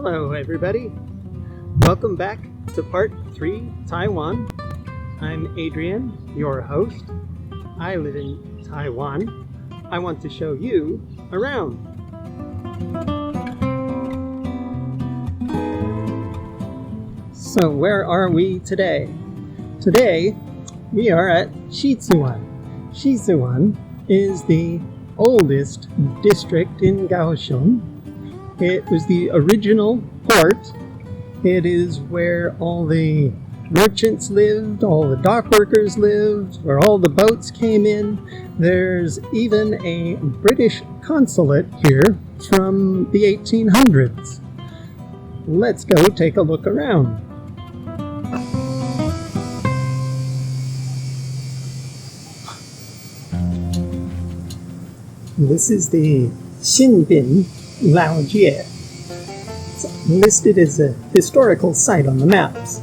Hello everybody, welcome back to part 3 Taiwan. I'm Adrian, your host. I live in Taiwan. I want to show you around. So where are we today? Today we are at Shizuan. Shizuan is the oldest district in Kaohsiung. It was the original port. It is where all the merchants lived, all the dock workers lived, where all the boats came in. There's even a British consulate here from the 1800s. Let's go take a look around. This is the Xinbin Laojie. It's listed as a historical site on the maps.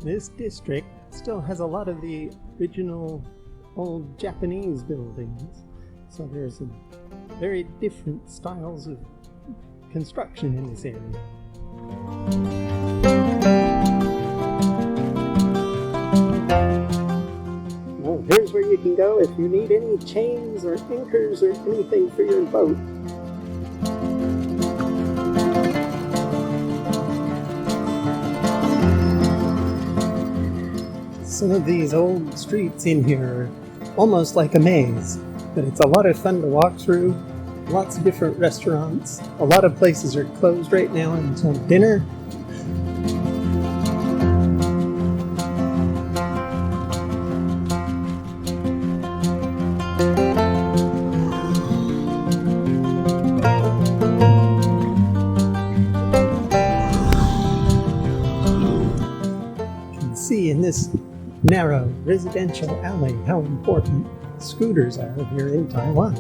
This district still has a lot of the original old Japanese buildings, so there's some very different styles of construction in this area. Well, here's where you can go if you need any chains or anchors or anything for your boat. Some of these old streets in here are almost like a maze, but it's a lot of fun to walk through. Lots of different restaurants. A lot of places are closed right now until dinner. You can see in this narrow residential alley how important scooters are here in Taiwan.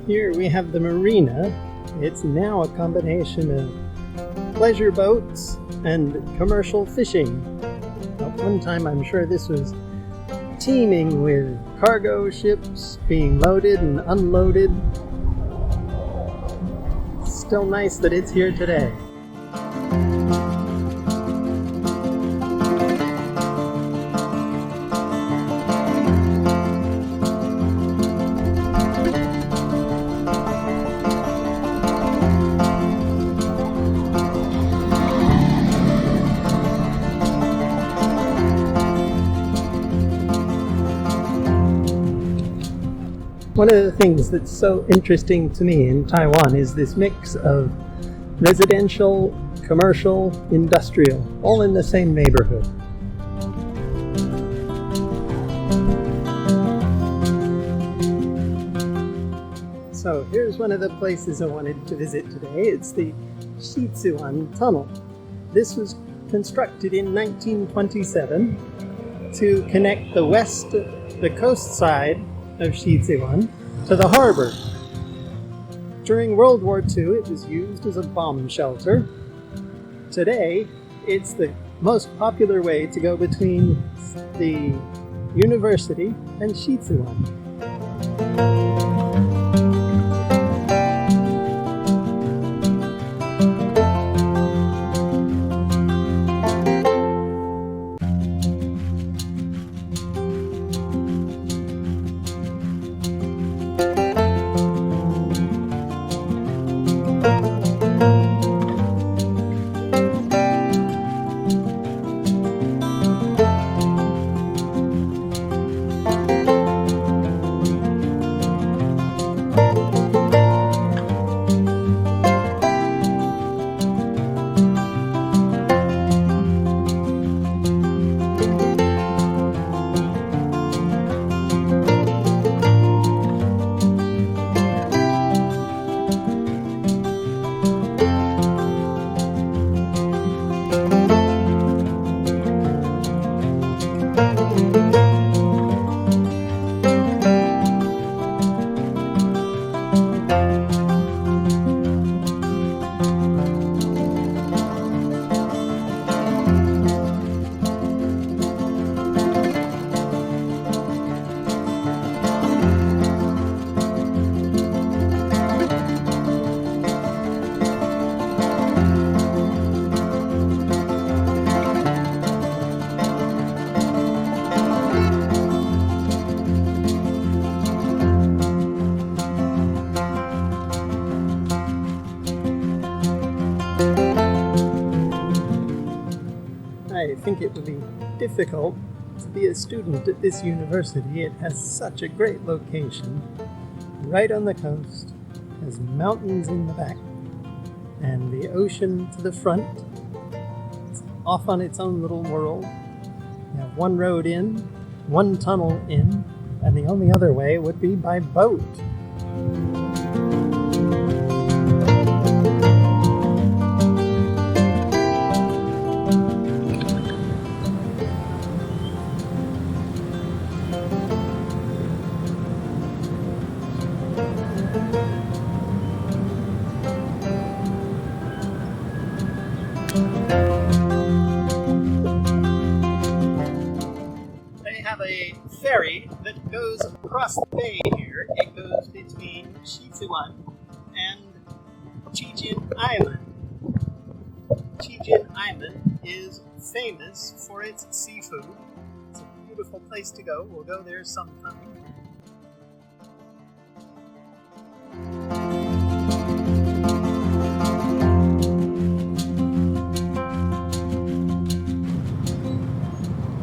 Here we have the marina. It's now a combination of pleasure boats and commercial fishing. At one time, I'm sure this was teeming with cargo ships being loaded and unloaded. Still nice that it's here today. One of the things that's so interesting to me in Taiwan is this mix of residential, commercial, industrial, all in the same neighborhood. So here's one of the places I wanted to visit today. It's the Shizuan Tunnel. This was constructed in 1927 to connect the coast side of Shizuan to the harbor. During World War II, it was used as a bomb shelter. Today, it's the most popular way to go between the university and Shizuan. think it would be difficult to be a student at this university. It has such a great location, right on the coast, has mountains in the back, and the ocean to the front. It's off on its own little world. You have one road in, one tunnel in, and the only other way would be by boat. They have a ferry that goes across the bay here. It goes between Shizuan and Chijin Island. Chijin Island is famous for its seafood. It's a beautiful place to go. We'll go there sometime.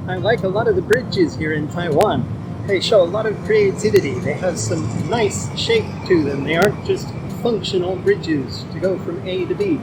I like a lot of the bridges here in Taiwan. They show a lot of creativity. They have some nice shape to them. They aren't just functional bridges to go from A to B.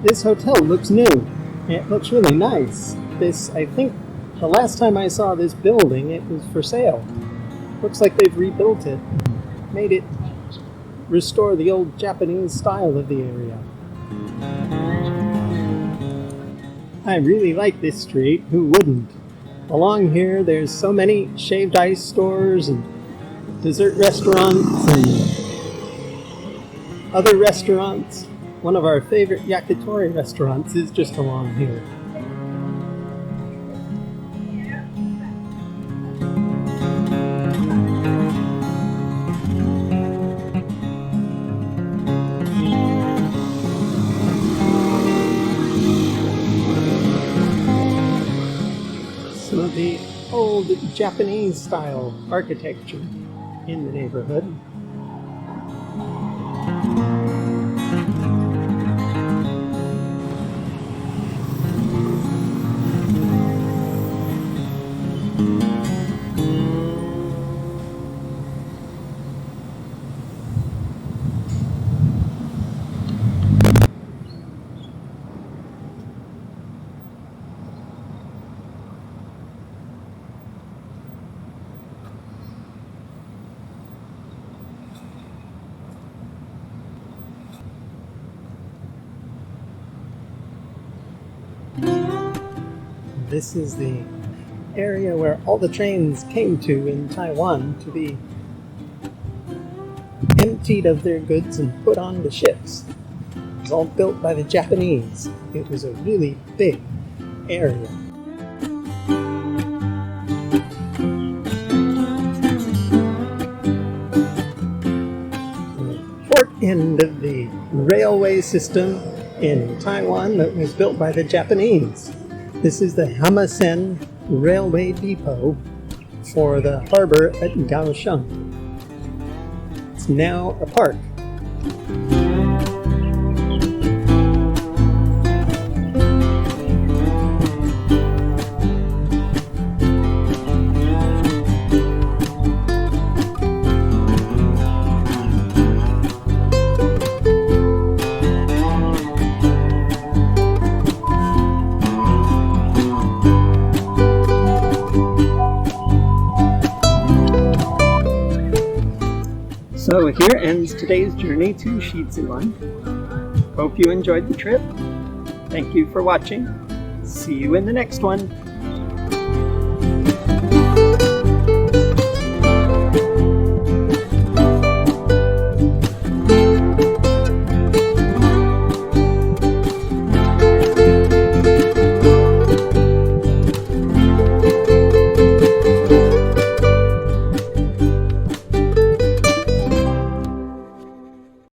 This hotel looks new. It looks really nice. I think the last time I saw this building, it was for sale. Looks like they've rebuilt it, made it restore the old Japanese style of the area. I really like this street. Who wouldn't? Along here, there's so many shaved ice stores and dessert restaurants and other restaurants. One of our favorite yakitori restaurants is just along here. Some of the old Japanese style architecture in the neighborhood. This is the area where all the trains came to in Taiwan to be emptied of their goods and put on the ships. It was all built by the Japanese. It was a really big area. The port end of the railway system in Taiwan that was built by the Japanese. This is the Hamasen Railway Depot for the harbor at Kaohsiung. It's now a park. So here ends today's journey to Shizuan. Hope you enjoyed the trip. Thank you for watching. See you in the next one.